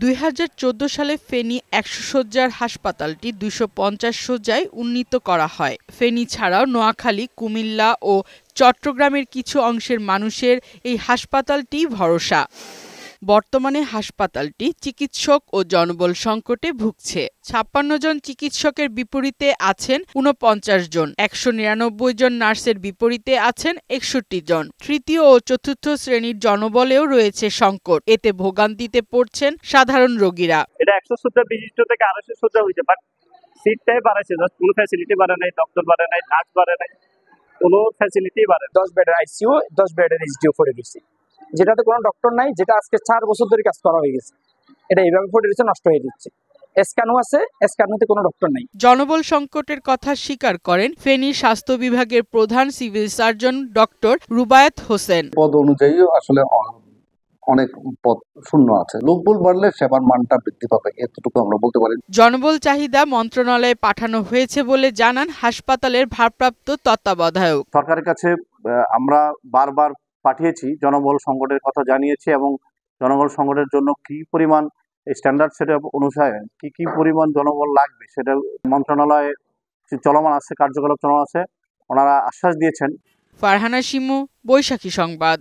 2014 সালে ফেনী 100 শয্যার হাসপাতালটি 250 শয্যায় উন্নীত করা হয়। ফেনী ছাড়াও নোয়াখালী, কুমিল্লা ও চট্টগ্রামের কিছু অংশের মানুষের এই হাসপাতালটি ভরসা। বর্তমানে হাসপাতালটি চিকিৎসক ও জনবল সংকটে ভুগছে। 56 জন চিকিৎসকের বিপরীতে আছেন 49 জন, 199 জন নার্সের বিপরীতে আছেন 61 জন। তৃতীয় ও চতুর্থ শ্রেণীর জনবলেও রয়েছে সংকট। এতে ভোগান্তিতে পড়ছেন সাধারণ রোগীরা। এটা 100 শয্যা বিশিষ্ট থেকে 250 শয্যা হয়েছে, বাট সিটটাই বাড়াইছে, কোনো ফ্যাসিলিটি বাড়ে নাই, ডক্টর বাড়ে নাই, নার্স বাড়ে নাই, কোনো ফ্যাসিলিটি বাড়ে। 10 বেডের আইসিইউ, 10 বেডের এইচডিইউ করে দিয়েছি, যেটাতে কোনো ডক্টর নাই, যেটা আজকে 4 বছর ধরে কাজ করা হয়ে গেছে। এটা এইভাবে পড়ে দিচ্ছে, নষ্ট হয়ে যাচ্ছে। স্ক্যানও আছে, স্ক্যানতে কোনো ডক্টর নাই। জনবল সংকটের কথা স্বীকার করেন ফেনী স্বাস্থ্য বিভাগের প্রধান civil surgeon doctor Rubayet Hossain. পদ অনুযায়ী আসলে অনেক পদ শূন্য আছে। লোকবল বাড়লে সেবার মানটা বৃদ্ধি পাবে, এতটুকু আমরা বলতে পারি। জনবল চাহিদা মন্ত্রণালয়ে পাঠানো হয়েছে বলে জানান হাসপাতালের ভারপ্রাপ্ত তত্ত্বাবধায়ক। সরকারের কাছে আমরা বারবার পাঠিয়েছি, জনবল সংকটের কথা জানিয়েছি এবং জনবল সংকটের জন্য কি পরিমাণ স্ট্যান্ডার্ড সেটা অনুসারে কি পরিমাণ জনবল লাগবে সেটা মন্ত্রণালয়ে চলমান আছে, কার্যকলাপ চলমান আছে, ওনারা আশ্বাস দিয়েছেন। ফারহানা শিমু, বৈশাখী সংবাদ।